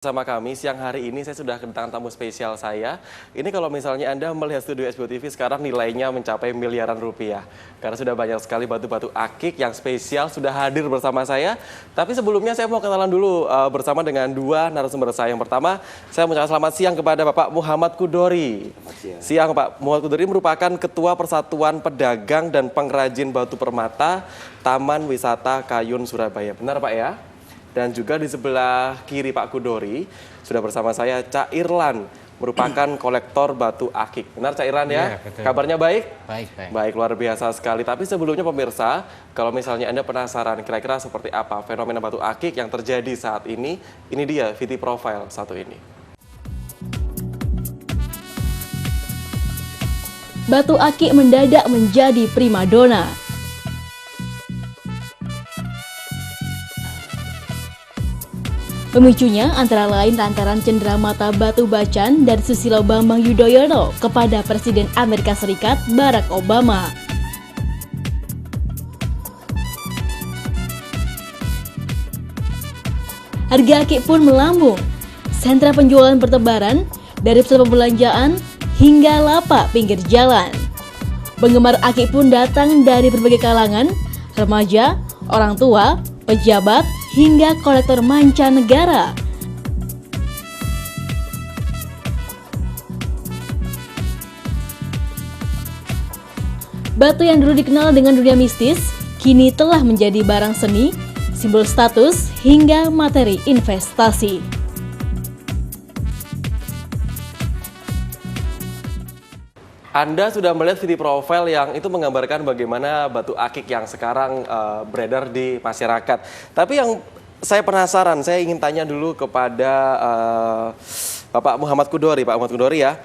Sama kami siang hari ini saya sudah kedatangan tamu spesial saya. Ini kalau misalnya Anda melihat studio SBO TV sekarang nilainya mencapai miliaran rupiah. Karena sudah banyak sekali batu-batu akik yang spesial sudah hadir bersama saya. Tapi sebelumnya saya mau kenalan dulu bersama dengan dua narasumber saya. Yang pertama, saya mengucapkan selamat siang kepada Bapak Muhammad Kudori. Siang Pak Muhammad Kudori merupakan Ketua Persatuan Pedagang dan Pengrajin Batu Permata Taman Wisata Kayun Surabaya. Benar Pak ya? Dan juga di sebelah kiri Pak Kudori sudah bersama saya Cak Irlan, merupakan kolektor batu akik. Benar Cak Irlan ya? Betul. Kabarnya baik? Baik. Baik, luar biasa sekali. Tapi sebelumnya pemirsa, kalau misalnya Anda penasaran kira-kira seperti apa fenomena batu akik yang terjadi saat ini dia VT Profile satu ini. Batu akik mendadak menjadi primadona. Pemicunya antara lain lantaran cenderamata Batu Bacan dan Susilo Bambang Yudhoyono kepada Presiden Amerika Serikat Barack Obama. Harga akik pun melambung. Sentra penjualan bertebaran dari pusat perbelanjaan hingga lapak pinggir jalan. Penggemar akik pun datang dari berbagai kalangan, remaja, orang tua, pejabat, hingga kolektor mancanegara. Batu yang dulu dikenal dengan dunia mistis, kini telah menjadi barang seni, simbol status, hingga materi investasi. Anda sudah melihat video profile yang itu menggambarkan bagaimana batu akik yang sekarang beredar di masyarakat. Tapi yang saya penasaran, saya ingin tanya dulu kepada Bapak Muhammad Kudori. Pak Muhammad Kudori ya,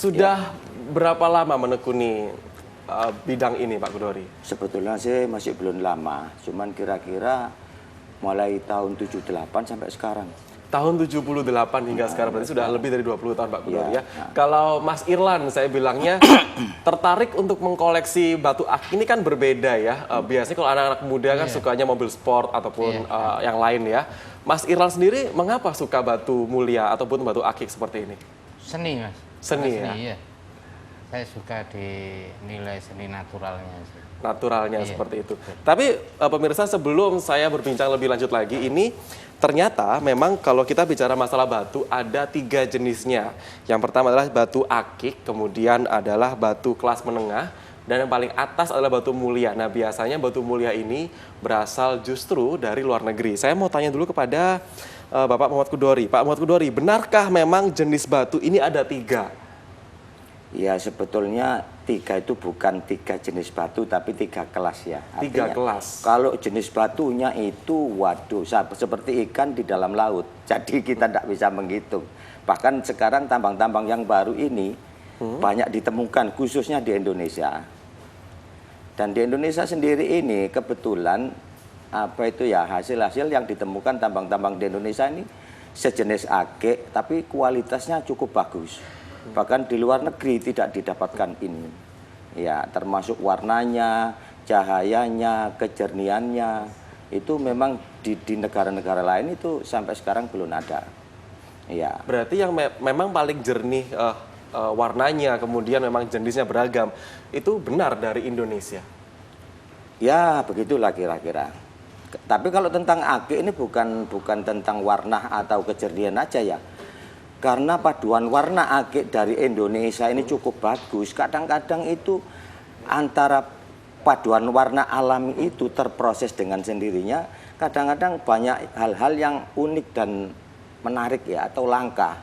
sudah berapa lama menekuni bidang ini Pak Kudori? Sebetulnya sih masih belum lama, cuman kira-kira mulai tahun 78 sampai sekarang. Tahun 78 hingga sekarang, berarti sudah lebih dari 20 tahun Pak Kudori ya. Kalau Mas Irlan, saya bilangnya tertarik untuk mengkoleksi batu akik ini kan berbeda ya. Biasanya kalau anak-anak muda kan sukanya mobil sport ataupun yang lain ya. Mas Irlan sendiri mengapa suka batu mulia ataupun batu akik seperti ini? Seni Mas. Seni ya? Iya. Saya suka di nilai seni naturalnya sih. Naturalnya seperti itu. Tapi pemirsa, sebelum saya berbincang lebih lanjut lagi, ini ternyata memang kalau kita bicara masalah batu ada 3 jenisnya. Yang pertama adalah batu akik, kemudian adalah batu kelas menengah, dan yang paling atas adalah batu mulia. Nah biasanya batu mulia ini berasal justru dari luar negeri. Saya mau tanya dulu kepada Bapak Muhammad Kudori. Pak Muhammad Kudori, benarkah memang jenis batu ini ada 3? Ya sebetulnya 3 itu bukan 3 jenis batu tapi 3 kelas ya. 3 kelas. Kalau jenis batunya itu waduh seperti ikan di dalam laut. Jadi kita tidak bisa menghitung. Bahkan sekarang tambang-tambang yang baru ini banyak ditemukan khususnya di Indonesia. Dan di Indonesia sendiri ini kebetulan hasil-hasil yang ditemukan tambang-tambang di Indonesia ini sejenis akik tapi kualitasnya cukup bagus. Bahkan di luar negeri tidak didapatkan ini. Ya, termasuk warnanya, cahayanya, kejernihannya. Itu memang di negara-negara lain itu sampai sekarang belum ada. Ya. Berarti yang memang paling jernih warnanya, kemudian memang jenisnya beragam, itu benar dari Indonesia? Ya, begitulah kira-kira. Tapi kalau tentang akik ini bukan tentang warna atau kejernihan aja ya. Karena paduan warna akik dari Indonesia ini cukup bagus. Kadang-kadang itu antara paduan warna alami itu terproses dengan sendirinya. Kadang-kadang banyak hal-hal yang unik dan menarik ya atau langka.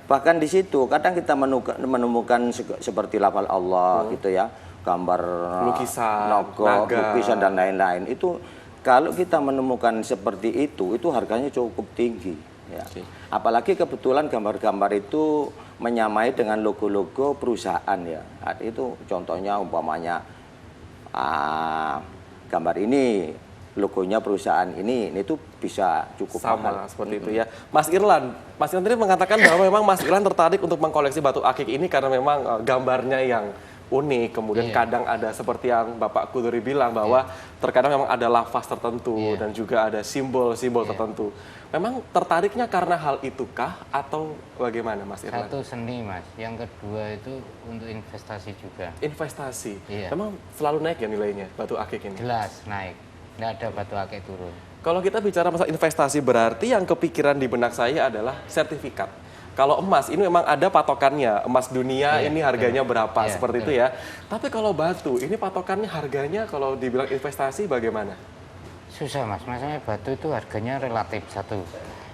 Bahkan di situ kadang kita menemukan seperti lafal Allah gitu ya. Gambar lukisan, lukisan dan lain-lain. Itu kalau kita menemukan seperti itu harganya cukup tinggi. Ya. Apalagi kebetulan gambar-gambar itu menyamai dengan logo-logo perusahaan ya. Itu contohnya umpamanya gambar ini logonya perusahaan ini itu bisa cukup sama mahal. Seperti itu ya. Mas Irlan tadi mengatakan bahwa memang Mas Irlan tertarik untuk mengkoleksi batu akik ini karena memang gambarnya yang unik, kemudian Iya. kadang ada seperti yang Bapak Kudori bilang bahwa terkadang memang ada lafaz tertentu Iya. dan juga ada simbol-simbol tertentu. Memang tertariknya karena hal itukah atau bagaimana Mas Irlan? Satu seni Mas, yang kedua itu untuk investasi juga. Investasi. Iya. Memang selalu naik ya nilainya batu akik ini. Jelas naik, nggak ada batu akik turun. Kalau kita bicara masalah investasi berarti yang kepikiran di benak saya adalah sertifikat. Kalau emas ini memang ada patokannya, emas dunia Iya, ini harganya berapa Iya, seperti itu ya. Tapi kalau batu ini patokannya harganya kalau dibilang investasi bagaimana? Susah Mas, maksudnya batu itu harganya relatif satu.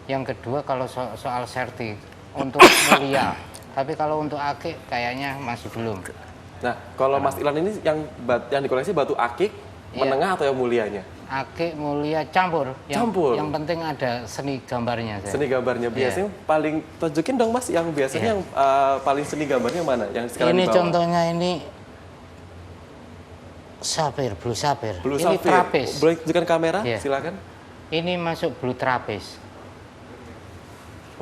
Yang kedua kalau soal serti untuk mulia, tapi kalau untuk akik kayaknya masih belum. Nah, kalau Mas Irlan ini yang dikoleksi batu akik Iya. menengah atau yang mulianya? Akik mulia campur. Campur. Yang penting ada seni gambarnya. Saya. Seni gambarnya biasanya paling tunjukin dong Mas yang biasanya yang paling seni gambarnya mana? Yang sekarang Ini di bawah. contohnya ini sapir, blue sapir. Blue Ini Sapphire. trapis. Boleh tunjukkan kamera? Iya. Silakan. Ini masuk blue trapis.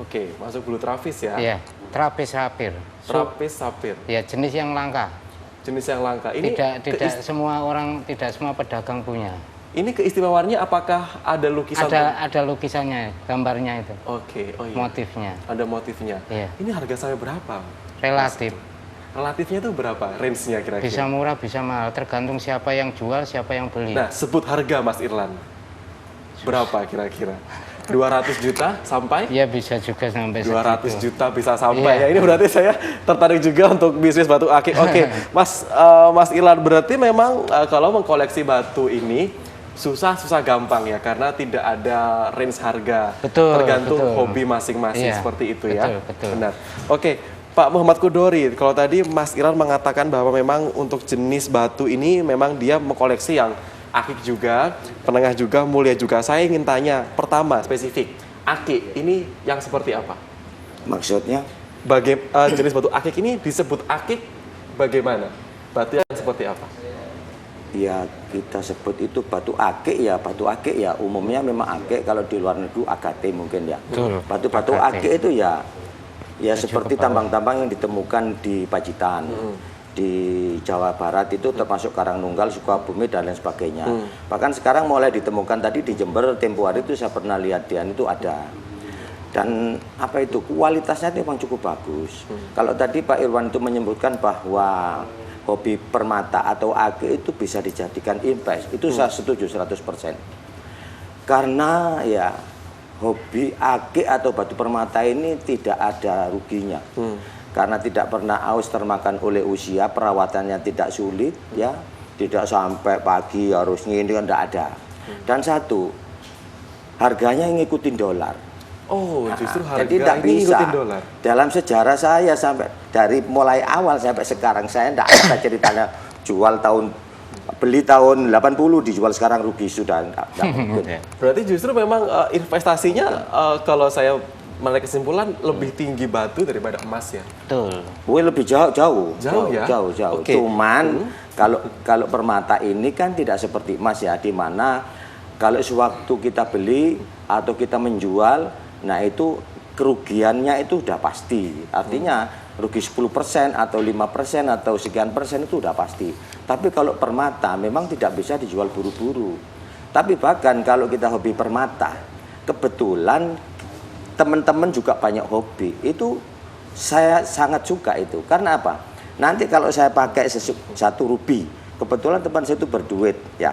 Oke, masuk blue trapis ya. Iya, trapis sapir. Trapis sapir. Ya jenis yang langka. Jenis yang langka. Ini Tidak semua orang, tidak semua pedagang punya. ini keistimewaannya apakah ada lukisan? Ada lukisannya, gambarnya itu, Oke, oh iya. motifnya. Ada motifnya. Iya. Ini harga sampai berapa? Relatif. Relatifnya itu berapa? Range-nya kira-kira? Bisa murah, bisa mahal, tergantung siapa yang jual, siapa yang beli. Nah, sebut harga Mas Irlan. Berapa kira-kira? 200 juta sampai? Ya bisa juga sampai 200 segitu. juta bisa sampai Iya. ya. Ini berarti saya tertarik juga untuk bisnis batu akik. Oke, Mas Irlan berarti memang kalau mengkoleksi batu ini susah gampang ya karena tidak ada range harga. Betul, Tergantung betul. hobi masing-masing Iya, seperti itu ya. betul. Benar. Oke, Pak Muhammad Kudori, kalau tadi Mas Irlan mengatakan bahwa memang untuk jenis batu ini memang dia mengkoleksi yang akik juga, penengah juga, mulia juga. Saya ingin tanya, pertama spesifik, akik ini yang seperti apa? Maksudnya Jenis batu akik ini disebut akik bagaimana? Batu yang seperti apa? ya kita sebut itu batu akik ya umumnya memang akik, kalau di luar negeri agate mungkin ya. Betul, Batu-batu agate. akik itu ya seperti tambang-tambang yang ditemukan di Pacitan. Di Jawa Barat itu termasuk Karangnunggal, Sukabumi dan lain sebagainya. Bahkan sekarang mulai ditemukan tadi di Jember, tempo hari itu saya pernah lihat itu ada. Dan apa itu kualitasnya itu memang cukup bagus. Kalau tadi Pak Irwan itu menyebutkan bahwa hobi permata atau akik itu bisa dijadikan invest, itu saya setuju 100%. Karena ya hobi akik atau batu permata ini tidak ada ruginya. Karena tidak pernah aus termakan oleh usia, perawatannya tidak sulit, ya, tidak sampai pagi harus ngini kan tidak ada. Dan satu, harganya ngikutin dolar. Oh, justru harga Jadi tidak ini bisa. ngikutin dolar. Dalam sejarah saya sampai dari mulai awal sampai sekarang saya tidak ada ceritanya beli tahun 80 dijual sekarang rugi, sudah enggak mungkin. Berarti justru memang investasinya kalau saya menarik kesimpulan lebih tinggi batu daripada emas ya. Betul. Wih, lebih jauh ya? jauh. Oke. Cuman kalau permata ini kan tidak seperti emas ya, di mana kalau sewaktu kita beli atau kita menjual, nah itu kerugiannya itu udah pasti. Artinya rugi 10% atau 5% atau sekian persen itu udah pasti. Tapi kalau permata memang tidak bisa dijual buru-buru. Tapi bahkan kalau kita hobi permata, kebetulan teman-teman juga banyak hobi, itu saya sangat suka itu. Karena apa? Nanti kalau saya pakai satu rubi, kebetulan teman saya itu berduit, ya,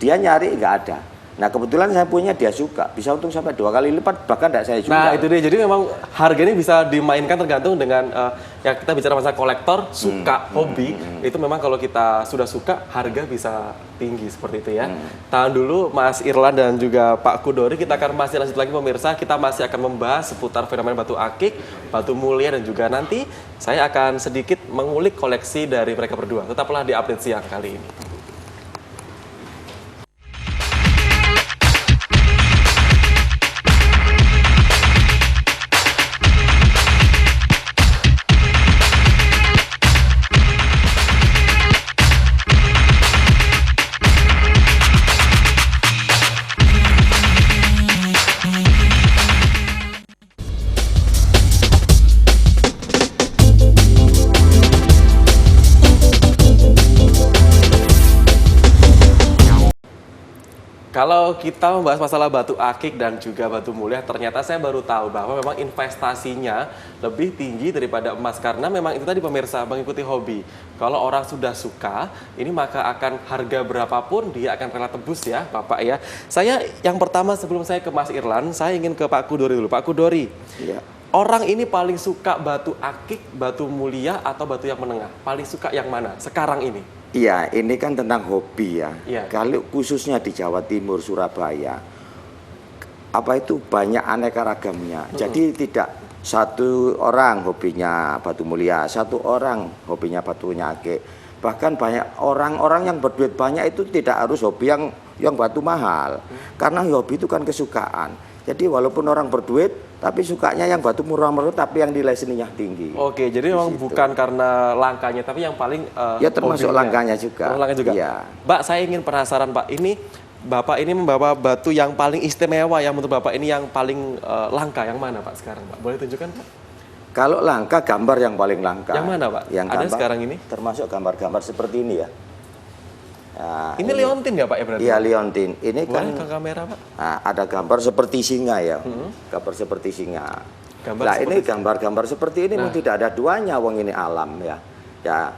dia nyari nggak ada. Nah kebetulan saya punya, dia suka, bisa untung sampai 2 kali lipat, bahkan tidak saya jual. Nah itu dia, jadi memang harga ini bisa dimainkan tergantung dengan yang kita bicara masalah kolektor, suka, hobi, itu memang kalau kita sudah suka, harga bisa tinggi seperti itu ya. Tahan dulu Mas Irlan dan juga Pak Kudori, kita akan masih lanjut lagi pemirsa, kita masih akan membahas seputar fenomena batu akik, batu mulia, dan juga nanti saya akan sedikit mengulik koleksi dari mereka berdua. Tetaplah di Update Siang kali ini. Kalau kita membahas masalah batu akik dan juga batu mulia, ternyata saya baru tahu bahwa memang investasinya lebih tinggi daripada emas. Karena memang itu tadi pemirsa, mengikuti hobi. Kalau orang sudah suka, ini maka akan harga berapapun dia akan rela tebus ya Bapak ya. Saya yang pertama sebelum saya ke Mas Irlan, saya ingin ke Pak Kudori dulu. Pak Kudori, Iya. orang ini paling suka batu akik, batu mulia, atau batu yang menengah? Paling suka yang mana sekarang ini? Iya, ini kan tentang hobi ya. Iya. Kalau khususnya di Jawa Timur, Surabaya, apa itu banyak aneka ragamnya. Jadi tidak satu orang hobinya batu mulia, satu orang hobinya batunya akik. Bahkan banyak orang-orang yang berduit banyak itu tidak harus hobi yang batu mahal. Karena hobi itu kan kesukaan. Jadi walaupun orang berduit, tapi sukanya yang batu murah-murah, tapi yang nilai seninya tinggi. Oke, jadi memang situ. bukan karena langkanya, tapi yang paling Ya termasuk hobinya. langkanya juga. Termasuk langkanya juga. Iya. Mbak, saya ingin penasaran Pak, ini Bapak ini membawa batu yang paling istimewa, yang menurut Bapak ini yang paling langka, yang mana Pak sekarang Pak? Boleh tunjukkan Pak? Kalau langka, gambar yang paling langka. Yang mana Pak? Yang Ada gambar, sekarang ini? Termasuk gambar-gambar seperti ini ya. Nah, Ini liontin nggak Pak ya berarti? Iya, liontin. Ini Boleh kan ke kamera Pak? nah, ada gambar seperti singa ya. Gambar seperti singa. Gambar Nah, seperti ini gambar-gambar seperti ini memang tidak ada duanya, wong ini alam ya. Ya.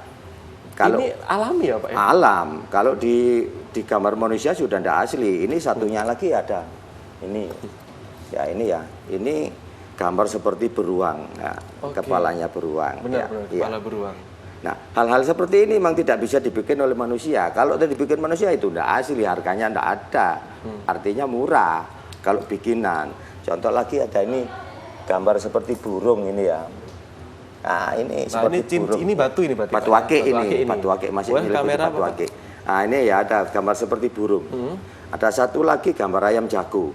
Kalau Ini alami ya Pak ya? alam, kalau di gambar manusia sudah tidak asli. Ini satunya lagi ada. Ini. Ya, ini ya. Ini gambar seperti beruang. Nah, Oke. kepalanya beruang. Benar, ya. benar, Iya. kepala beruang. Nah, hal-hal seperti ini memang tidak bisa dibikin oleh manusia. Kalau udah dibikin manusia itu tidak asli, harganya tidak ada. Artinya murah kalau bikinan. Contoh lagi ada ini gambar seperti burung ini ya. Nah, ini Nah, seperti burung. ini batu ini berarti. Batu Pak, ya? akik ini, batu akik masih Boleh mirip kamera batu Pak? akik. Nah, ini ya ada gambar seperti burung. Ada satu lagi gambar ayam jago.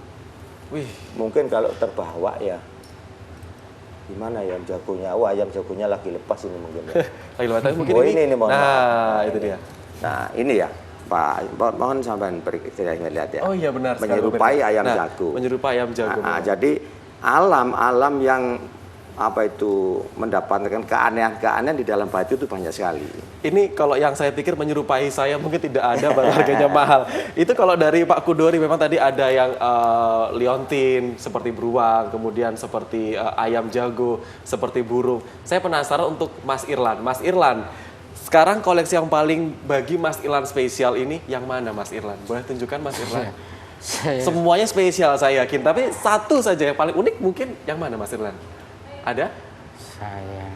Wih, Mungkin kalau terbawa ya. Gimana ya ayam jagonya? Oh, ayam jagonya lagi lepas ini mungkin ya. lagi lewat mungkin Oh, ini. ini mohon Nah, maaf. itu dia. Nah, ini ya, Pak. Mohon sampean saya lihat ya. Oh iya benar. sekali, Menyerupai pemirsa. ayam Nah, jago. Menyerupai ayam jago. Nah, memang. jadi alam yang apa itu mendapatkan keanehan-keanehan di dalam batu itu banyak sekali. Ini kalau yang saya pikir menyerupai saya mungkin tidak ada baru harganya mahal. Itu kalau dari Pak Kudori memang tadi ada yang liontin seperti beruang, kemudian seperti ayam jago, seperti burung. Saya penasaran untuk Mas Irlan. Mas Irlan, sekarang koleksi yang paling bagi Mas Irlan spesial ini yang mana Mas Irlan? Boleh tunjukkan Mas Irlan? Saya Semuanya spesial saya yakin, tapi satu saja yang paling unik mungkin yang mana Mas Irlan? Ada? saya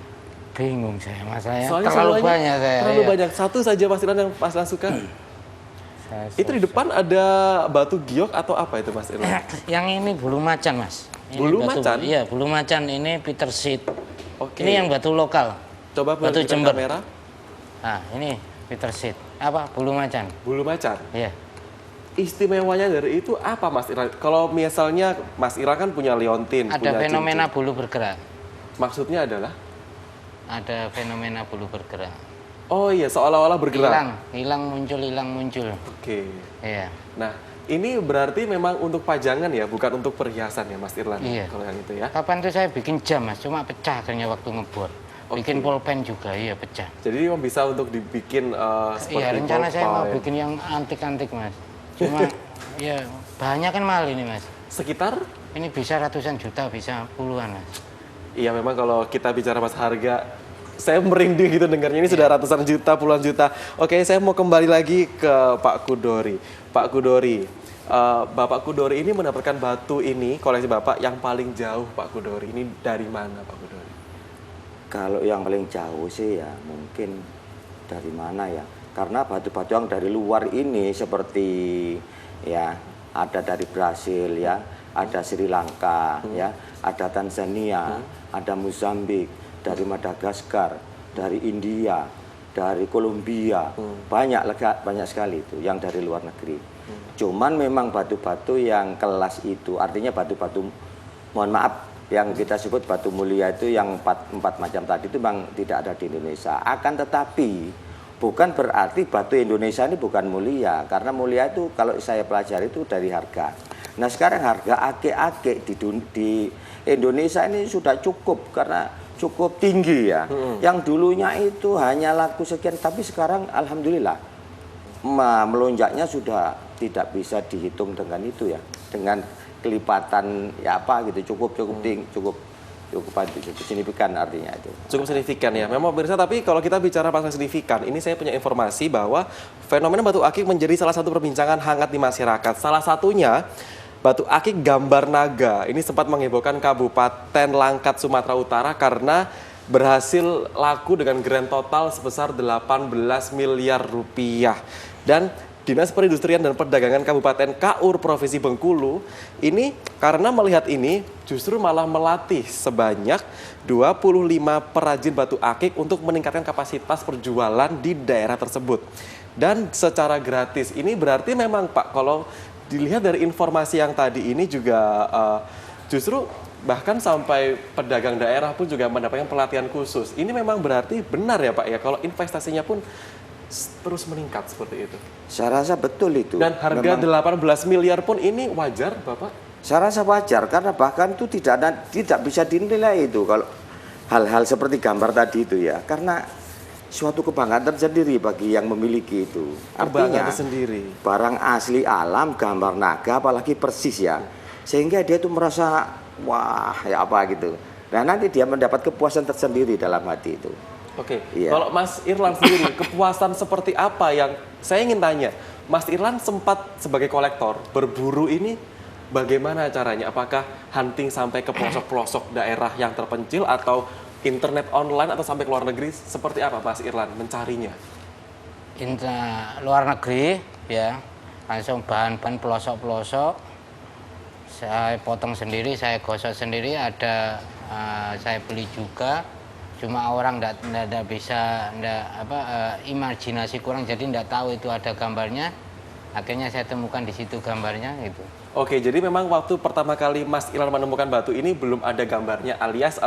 bingung saya Mas, saya Soalnya terlalu semuanya banyak saya. terlalu iya. banyak. Satu saja Mas Irlan yang Mas Irlan suka. Saya Itu di depan ada batu giok atau apa itu Mas Irlan? Yang ini bulu macan Mas. Ini Bulu batu- macan? Iya, bulu macan ini Peter Seed. Oke. Ini yang batu lokal. Coba batu perhatikan Jember. kamera. Nah, ini Peter Seed. Apa? Bulu macan. Bulu macan. Iya. Istimewanya dari itu apa Mas Irlan? Kalau misalnya Mas Irlan kan punya liontin, Ada punya fenomena cincin. bulu bergerak. Maksudnya adalah? Ada fenomena bulu bergerak. Oh iya, seolah-olah bergerak. Hilang muncul. Oke. Iya. Nah, ini berarti memang untuk pajangan ya, bukan untuk perhiasan ya Mas Irlan? Iya. Kalau yang itu ya. Kapan tuh saya bikin jam Mas, cuma pecah akhirnya waktu ngebor. Bikin pulpen juga, iya pecah. Jadi memang bisa untuk dibikin seperti Iya, rencana saya mau pulpen. bikin yang antik-antik Mas. Cuma ya banyak kan mahal ini Mas. Sekitar? Ini bisa ratusan juta, bisa puluhan Mas. Iya, memang kalau kita bicara mas harga, saya merinding gitu dengarnya. Ini sudah ratusan juta, puluhan juta. Oke, saya mau kembali lagi ke Pak Kudori. Pak Kudori, Bapak Kudori ini mendapatkan batu ini, koleksi Bapak yang paling jauh Pak Kudori. Ini dari mana Pak Kudori? Kalau yang paling jauh sih ya mungkin dari mana ya? Karena batu-batu yang dari luar ini seperti ya ada dari Brasil ya, ada Sri Lanka ya, ada Tanzania, ada Mozambik, dari Madagaskar, dari India, dari Kolombia, banyak sekali itu yang dari luar negeri. Cuman memang batu-batu yang kelas itu, artinya batu-batu, mohon maaf, yang kita sebut batu mulia itu yang empat macam tadi itu memang tidak ada di Indonesia. Akan tetapi bukan berarti batu Indonesia ini bukan mulia, karena mulia itu kalau saya pelajari itu dari harga. Nah sekarang harga akik-akik di Indonesia ini sudah cukup karena cukup tinggi ya. Yang dulunya itu hanya laku sekian, tapi sekarang alhamdulillah melonjaknya sudah tidak bisa dihitung dengan itu ya, dengan kelipatan ya apa gitu, cukup tinggi, cukup signifikan artinya itu. Cukup signifikan ya. Memang pemirsa, tapi kalau kita bicara masalah signifikan, ini saya punya informasi bahwa fenomena batu akik menjadi salah satu perbincangan hangat di masyarakat. Salah satunya batu akik gambar naga. Ini sempat menghebohkan Kabupaten Langkat, Sumatera Utara karena berhasil laku dengan grand total sebesar 18 miliar rupiah. Dan Dinas Perindustrian dan Perdagangan Kabupaten Kaur Provinsi Bengkulu ini karena melihat ini justru malah melatih sebanyak 25 perajin batu akik untuk meningkatkan kapasitas perjualan di daerah tersebut. Dan secara gratis. Ini berarti memang Pak, kalau dilihat dari informasi yang tadi ini juga justru bahkan sampai pedagang daerah pun juga mendapatkan pelatihan khusus. Ini memang berarti benar ya Pak ya, kalau investasinya pun terus meningkat seperti itu. Saya rasa betul itu. Dan harga 18 miliar pun ini wajar Bapak? Saya rasa wajar karena bahkan itu tidak bisa dinilai itu kalau hal-hal seperti gambar tadi itu ya, karena suatu kebanggaan tersendiri bagi yang memiliki itu. Artinya sendiri. Barang asli alam, gambar naga, apalagi persis ya, sehingga dia itu merasa wah ya apa gitu. Nah nanti dia mendapat kepuasan tersendiri dalam hati itu. Oke, Iya. Kalau Mas Irlan sendiri, kepuasan seperti apa yang saya ingin tanya? Mas Irlan sempat sebagai kolektor berburu ini bagaimana caranya? Apakah hunting sampai ke pelosok-pelosok daerah yang terpencil atau internet online atau sampai ke luar negeri? Seperti apa Mas Irlan mencarinya? Luar negeri ya, langsung bahan-bahan pelosok-pelosok. Saya potong sendiri, saya gosok sendiri, ada saya beli juga. Cuma orang enggak bisa, imajinasi kurang, jadi enggak tahu itu ada gambarnya. Akhirnya saya temukan di situ gambarnya gitu. Oke, jadi memang waktu pertama kali Mas Irlan menemukan batu ini belum ada gambarnya, alias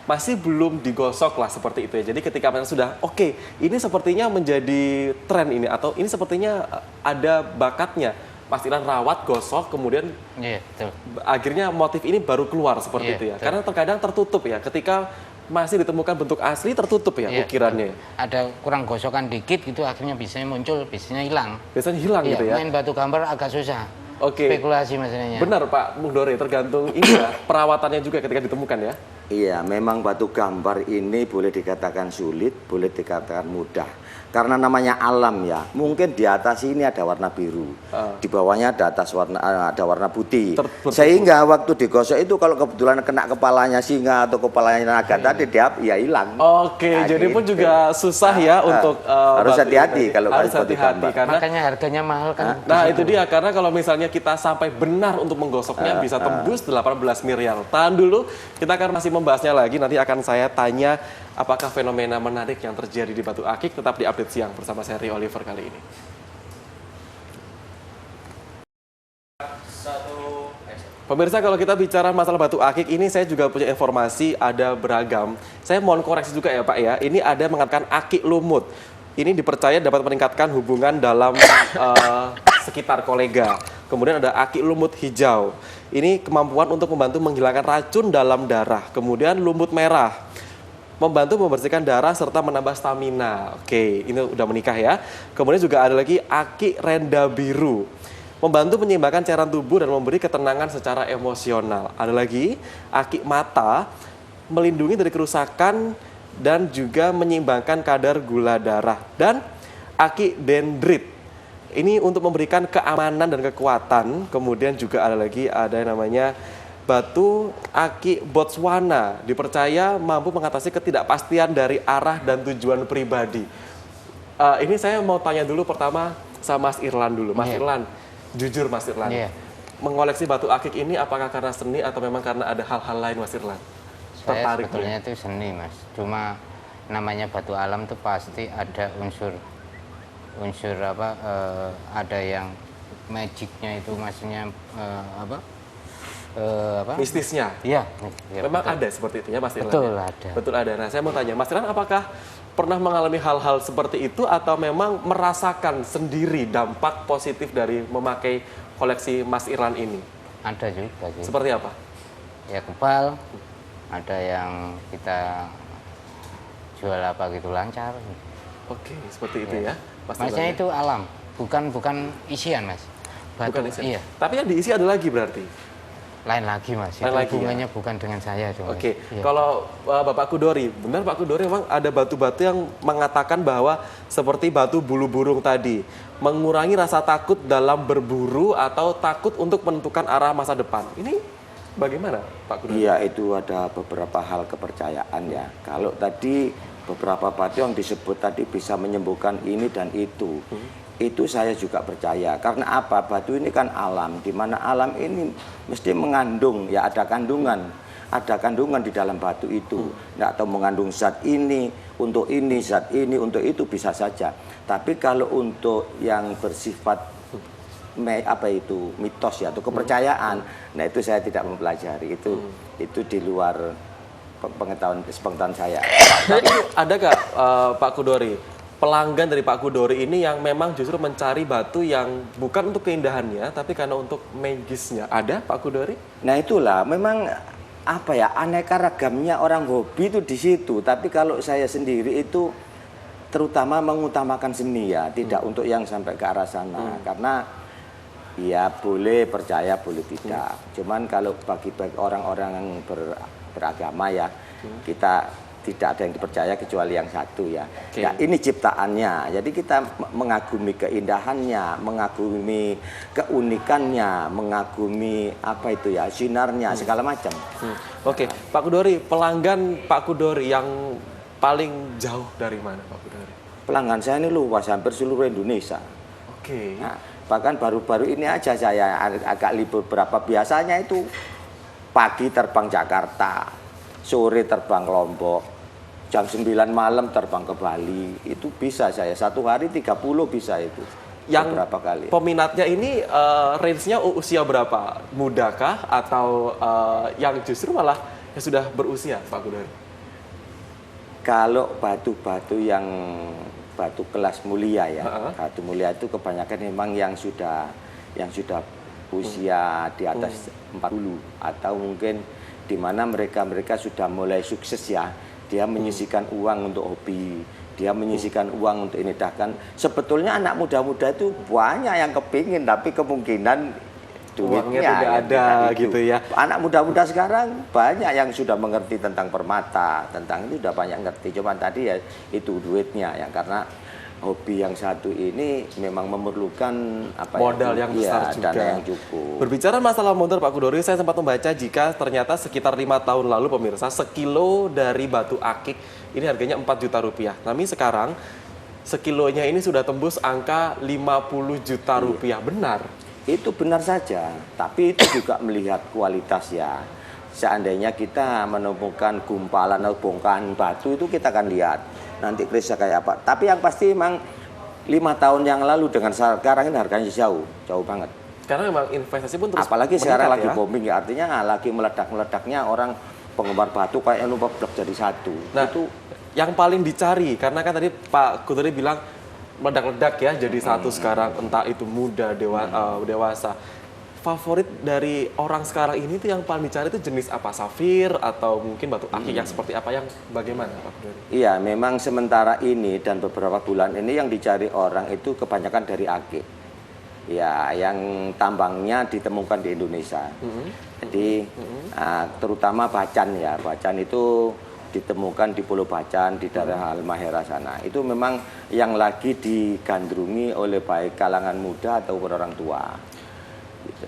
masih belum digosok lah seperti itu ya. Jadi ketika Mas sudah, oke, ini sepertinya menjadi tren ini, atau ini sepertinya ada bakatnya. Mas Irlan rawat, gosok, kemudian betul. Akhirnya motif ini baru keluar seperti itu ya. Betul. Karena terkadang tertutup ya, ketika masih ditemukan bentuk asli tertutup ya ukirannya. Ada kurang gosokan dikit gitu, akhirnya biasanya muncul, biasanya hilang. Biasanya hilang gitu ya. Main batu gambar agak susah. Oke. Spekulasi masalahnya. Benar Pak Mudore, tergantung ini ya, perawatannya juga ketika ditemukan ya. Iya, memang batu gambar ini boleh dikatakan sulit, boleh dikatakan mudah. Karena namanya alam ya, mungkin di atas ini ada warna biru, di bawahnya ada warna putih. Sehingga waktu digosok itu kalau kebetulan kena kepalanya singa atau kepalanya naga tadi dia ya hilang. Oke, Nah, jadi pun gitu. juga susah ya untuk harus batu hati-hati ini. kalau harus batu hati-hati gambar. karena Makanya harganya mahal kan. nah itu dia, karena kalau misalnya kita sampai benar untuk menggosoknya bisa tembus 18 miliar. Tahan dulu, kita akan masih membahasnya lagi. Nanti akan saya tanya apakah fenomena menarik yang terjadi di batu akik. Tetap di Update Siang bersama saya Rio Oliver kali ini. Pemirsa, kalau kita bicara masalah batu akik ini, saya juga punya informasi ada beragam. Saya mohon koreksi juga ya Pak ya. Ini ada mengatakan akik lumut. Ini dipercaya dapat meningkatkan hubungan dalam sekitar kolega. Kemudian ada akik lumut hijau. Ini kemampuan untuk membantu menghilangkan racun dalam darah. Kemudian lumut merah, membantu membersihkan darah serta menambah stamina. Oke, ini udah menikah ya. Kemudian juga ada lagi akik renda biru, membantu menyeimbangkan cairan tubuh dan memberi ketenangan secara emosional. Ada lagi akik mata, melindungi dari kerusakan dan juga menyeimbangkan kadar gula darah. Dan akik dendrit, ini untuk memberikan keamanan dan kekuatan. Kemudian juga ada lagi yang namanya batu akik Botswana, dipercaya mampu mengatasi ketidakpastian dari arah dan tujuan pribadi. Ini saya mau tanya dulu pertama sama Mas Irlan dulu. Mas Irlan, jujur Mas Irlan, mengoleksi batu akik ini apakah karena seni atau memang karena ada hal-hal lain Mas Irlan? Saya sebetulnya itu seni Mas, cuma namanya batu alam tuh pasti ada unsur ada yang magicnya itu, maksudnya mistisnya. Iya. Memang betul. ada seperti itu ya Mas Irlan? Betul ada. Betul ada. Nah saya mau tanya Mas Irlan, apakah pernah mengalami hal-hal seperti itu atau memang merasakan sendiri dampak positif dari memakai koleksi Mas Irlan ini? Ada juga sih. Seperti apa? Ya kebal, ada yang kita jual apa gitu lancar. Oke, seperti itu ya. Mas Masnya Irlan, itu alam, bukan isian Mas. batu. Bukan isian. Iya, Tapi yang diisi ada lagi berarti. lain lagi Mas. Lain Itu lagi, hubungannya bukan dengan saya itu, Mas. Oke, Iya. kalau Bapak Kudori, benar Pak Kudori memang ada batu-batu yang mengatakan bahwa seperti batu bulu burung tadi, mengurangi rasa takut dalam berburu atau takut untuk menentukan arah masa depan. Ini bagaimana Pak Kudori? Iya, itu ada beberapa hal kepercayaan ya. Kalau tadi beberapa batu yang disebut tadi bisa menyembuhkan ini dan itu. Itu saya juga percaya. Karena apa? Batu ini kan alam, di mana alam ini mesti mengandung, ya ada kandungan. Ada kandungan di dalam batu itu. Nggak tahu mengandung zat ini, zat ini, untuk itu bisa saja. Tapi kalau untuk yang bersifat mitos ya, atau kepercayaan, nah itu saya tidak mempelajari. Itu di luar pengetahuan saya. Tapi ada nggak Pak Kudori, pelanggan dari Pak Kudori ini yang memang justru mencari batu yang bukan untuk keindahannya, tapi karena untuk magisnya? Ada Pak Kudori? Nah itulah, memang apa ya, aneka ragamnya orang hobi itu di situ. Tapi kalau saya sendiri itu terutama mengutamakan seni ya, tidak untuk yang sampai ke arah sana. Karena ya boleh percaya, boleh tidak. Cuman kalau bagi orang-orang yang beragama ya, kita tidak ada yang dipercaya kecuali yang satu ya. Oke. Ya ini ciptaannya. Jadi kita mengagumi keindahannya, mengagumi keunikannya, mengagumi apa itu ya, sinarnya, segala macam. Oke, Pak Kudori, pelanggan Pak Kudori yang paling jauh dari mana Pak Kudori? Pelanggan saya ini luas, hampir seluruh Indonesia. Oke. Nah, bahkan baru-baru ini aja saya agak libur berapa, biasanya itu pagi terbang Jakarta, sore terbang Lombok, jam 9 malam terbang ke Bali. Itu bisa saya, satu hari 30 bisa itu. Yang beberapa kali. peminatnya ini range-nya usia berapa? Mudakah atau yang justru malah yang sudah berusia Pak Kudori? Kalau batu-batu yang batu kelas mulia ya, batu mulia itu kebanyakan memang yang sudah usia di atas 40, atau mungkin di mana mereka sudah mulai sukses ya, dia menyisihkan uang untuk hobi, dia menyisihkan uang untuk ini. Bahkan sebetulnya anak muda-muda itu banyak yang kepingin, tapi kemungkinan Uangnya duitnya tidak yang ada tidak itu. gitu ya. Anak muda-muda sekarang banyak yang sudah mengerti tentang permata, tentang itu sudah banyak ngerti. Cuman tadi ya itu duitnya ya, karena hobi yang satu ini memang memerlukan Modal yang besar juga. dana yang cukup. Berbicara masalah modal Pak Kudori, saya sempat membaca jika ternyata sekitar 5 tahun lalu pemirsa, sekilo dari batu akik ini harganya 4 juta rupiah. Tapi sekarang sekilonya ini sudah tembus angka 50 juta rupiah. Benar? Itu benar saja, tapi itu juga melihat kualitas ya. Seandainya kita menemukan gumpalan atau bongkahan batu, itu kita akan lihat nanti krisnya kayak apa. Tapi yang pasti memang 5 tahun yang lalu dengan sekarang ini harganya jauh banget. Karena memang investasi pun terus Apalagi sekarang meningkat lagi ya. booming ya, artinya lagi meledak-meledaknya orang penggemar batu kayak numpak blok jadi satu. Nah, Itu yang paling dicari, karena kan tadi Pak Kudori bilang meledak-ledak ya jadi satu sekarang, entah itu muda, dewasa. Favorit dari orang sekarang ini tuh yang paling dicari itu jenis apa? Safir atau mungkin batu akik yang seperti apa, yang bagaimana Pak Kudori? iya, memang sementara ini dan beberapa bulan ini yang dicari orang itu kebanyakan dari akik. Ya, yang tambangnya ditemukan di Indonesia. Jadi terutama bacan ya, bacan itu ditemukan di Pulau Bacan, di daerah Halmahera sana. Itu memang yang lagi digandrungi oleh baik kalangan muda ataupun orang tua.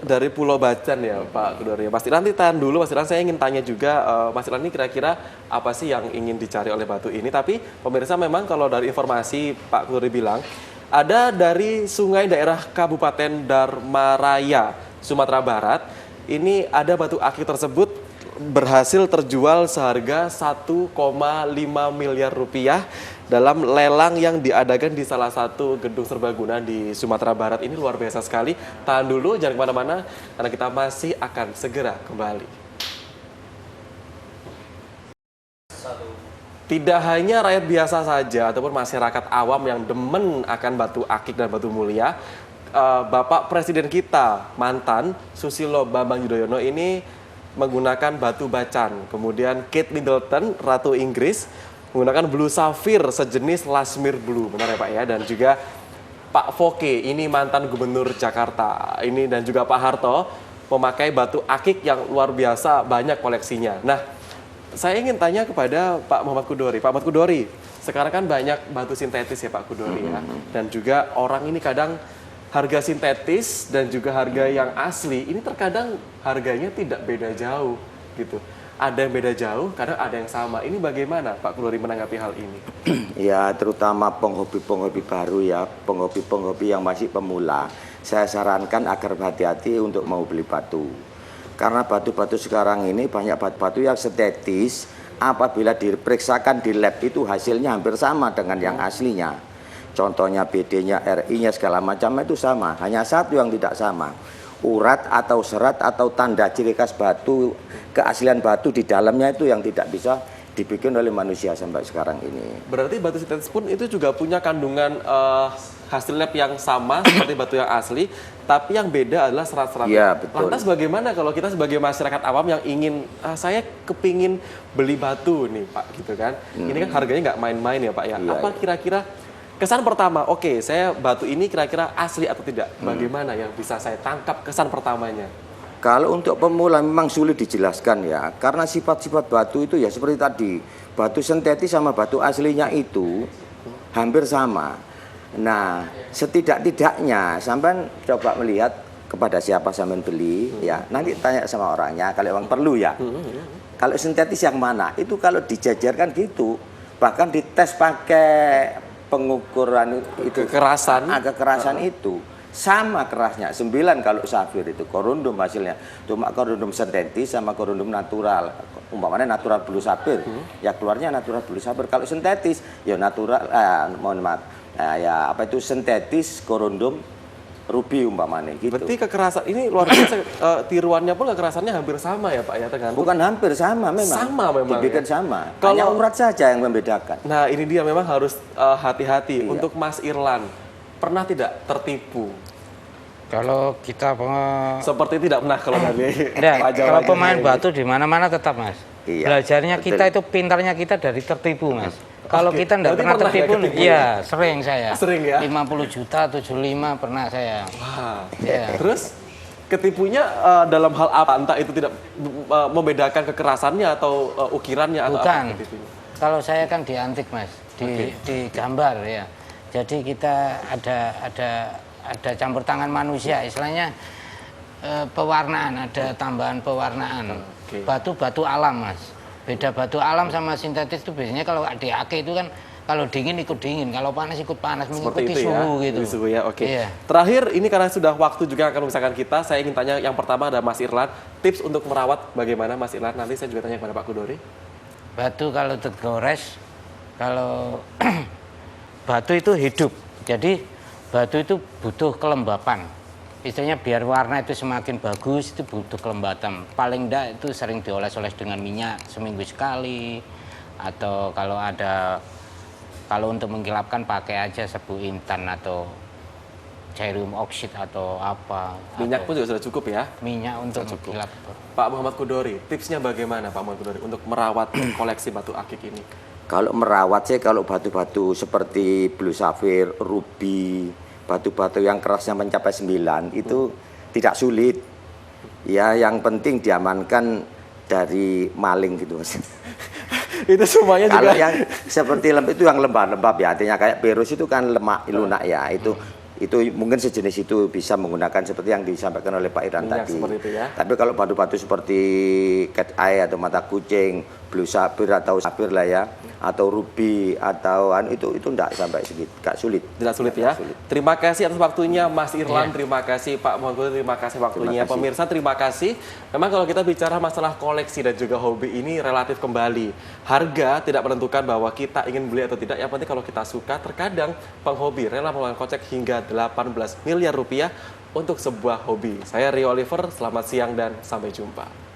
Dari Pulau Bacan ya Pak Kudori. Mas Dilan, nanti tahan dulu Mas Dilan, saya ingin tanya juga Mas Dilan ini kira-kira apa sih yang ingin dicari oleh batu ini. Tapi pemirsa, memang kalau dari informasi Pak Kudori bilang, ada dari sungai daerah Kabupaten Dharmaraya, Sumatera Barat, ini ada batu akik tersebut berhasil terjual seharga 1,5 miliar rupiah dalam lelang yang diadakan di salah satu gedung serbaguna di Sumatera Barat. Ini luar biasa sekali. Tahan dulu, jangan kemana-mana, karena kita masih akan segera kembali. Tidak hanya rakyat biasa saja ataupun masyarakat awam yang demen akan batu akik dan batu mulia, Bapak Presiden kita mantan Susilo Bambang Yudhoyono ini menggunakan batu bacan. Kemudian Kate Middleton, Ratu Inggris, menggunakan blue sapphire sejenis Lasmir blue, benar ya Pak ya? Dan juga Pak Foke, ini mantan Gubernur Jakarta, ini dan juga Pak Harto memakai batu akik yang luar biasa banyak koleksinya. Nah, saya ingin tanya kepada Pak Muhammad Kudori. Pak Muhammad Kudori, sekarang kan banyak batu sintetis ya Pak Kudori ya. Dan juga orang ini kadang harga sintetis dan juga harga yang asli ini terkadang harganya tidak beda jauh gitu. Ada yang beda jauh, kadang ada yang sama. Ini bagaimana Pak Kudori menanggapi hal ini? Ya, terutama penghobi-penghobi baru ya, penghobi-penghobi yang masih pemula. Saya sarankan agar hati-hati untuk mau beli batu. Karena batu-batu sekarang ini banyak batu-batu yang sintetis, apabila diperiksakan di lab itu hasilnya hampir sama dengan yang aslinya. Contohnya BD-nya, RI-nya segala macam itu sama, hanya satu yang tidak sama. Urat atau serat atau tanda ciri khas batu, keaslian batu di dalamnya itu yang tidak bisa dibikin oleh manusia sampai sekarang ini. Berarti batu sintetis pun itu juga punya kandungan hasil lab yang sama seperti batu yang asli, tapi yang beda adalah serat-seratnya. Iya, betul. Lantas bagaimana kalau kita sebagai masyarakat awam yang ingin, saya kepingin beli batu nih Pak, gitu kan? Ini kan harganya nggak main-main ya Pak ya. Iya, Apa kira-kira kesan pertama, oke, saya batu ini kira-kira asli atau tidak? Bagaimana yang bisa saya tangkap kesan pertamanya? Kalau untuk pemula memang sulit dijelaskan ya, karena sifat-sifat batu itu ya seperti tadi, batu sintetis sama batu aslinya itu hampir sama. Nah, setidak-tidaknya sampean coba melihat kepada siapa sampean beli ya, nanti tanya sama orangnya kalau memang perlu ya. Kalau sintetis yang mana? Itu kalau dijajarkan gitu, bahkan dites pakai pengukuran itu kekerasan itu sama kerasnya 9 kalau safir itu korundum hasilnya, cuma korundum sintetis sama korundum natural, umpamanya natural blue safir ya keluarnya natural blue safir. Kalau sintetis ya natural mohon maaf ya apa itu sintetis korundum ruby umpamanya gitu. Berarti kekerasan ini luar biasa, tiruannya pun kekerasannya hampir sama ya Pak ya, tergantung. Bukan hampir sama memang. Sama memang. Dibikin ya? sama. Kalau hanya urat saja yang membedakan. Nah, ini dia memang harus hati-hati. Iya. Untuk Mas Irlan, pernah tidak tertipu? Kalau kita Seperti tidak pernah kalau dari kalau pemain batu di mana-mana tetap Mas. Iya, Belajarnya betul. kita itu pintarnya kita dari tertipu Mas. Kalau kita tidak Berarti pernah pernah ya tertipu, ketipu iya sering saya. Sering ya? 50 juta, 75 pernah saya. Wah. Iya. Terus ketipunya dalam hal apa? Entah itu tidak membedakan kekerasannya atau ukirannya atau Bukan. apa ketipunya? Kalau saya kan di antik Mas, di gambar ya. Jadi kita ada campur tangan manusia, istilahnya pewarnaan, ada tambahan pewarnaan. Batu-batu alam Mas. Beda batu alam sama sintetis itu biasanya kalau di ake itu kan kalau dingin ikut dingin, kalau panas ikut panas, mengikuti suhu gitu. Suhu ya, oke. Iya. Terakhir ini karena sudah waktu juga akan memisahkan kita, saya ingin tanya yang pertama ada Mas Irlan, tips untuk merawat bagaimana Mas Irlan? Nanti saya juga tanya kepada Pak Kudori. Batu kalau tergores, kalau batu itu hidup, jadi batu itu butuh kelembapan. Istilahnya biar warna itu semakin bagus itu butuh kelembapan. Paling enggak itu sering dioles-oles dengan minyak seminggu sekali. Atau kalau untuk mengkilapkan pakai aja sebu intan atau cerium oksid atau apa. Minyak pun juga sudah cukup ya? Minyak untuk mengkilap. Pak Muhammad Kudori, tipsnya bagaimana Pak Muhammad Kudori untuk merawat koleksi batu akik ini? Kalau merawat sih kalau batu-batu seperti blue sapphire, ruby, batu-batu yang kerasnya mencapai 9 itu tidak sulit. Ya, yang penting diamankan dari maling gitu Mas. Itu semuanya Kalau juga. yang seperti itu yang lembab-lembab ya, artinya kayak perus itu kan lemak lunak ya, itu mungkin sejenis itu bisa menggunakan seperti yang disampaikan oleh Pak Irwan Minyak tadi. seperti itu ya. Tapi kalau batu-batu seperti cat eye atau mata kucing, blue sapphire atau sapphire lah ya, atau ruby atau itu enggak sampai segitu, enggak sulit. Tidak sulit ya. Terima kasih atas waktunya Mas Irlan, terima kasih Pak Muhammad, terima kasih waktunya. Terima kasih. Pemirsa terima kasih. Memang kalau kita bicara masalah koleksi dan juga hobi ini relatif kembali. Harga tidak menentukan bahwa kita ingin beli atau tidak. Yang penting kalau kita suka, terkadang penghobi rela mengeluarkan kocek hingga 18 miliar rupiah untuk sebuah hobi. Saya Rio Oliver, selamat siang dan sampai jumpa.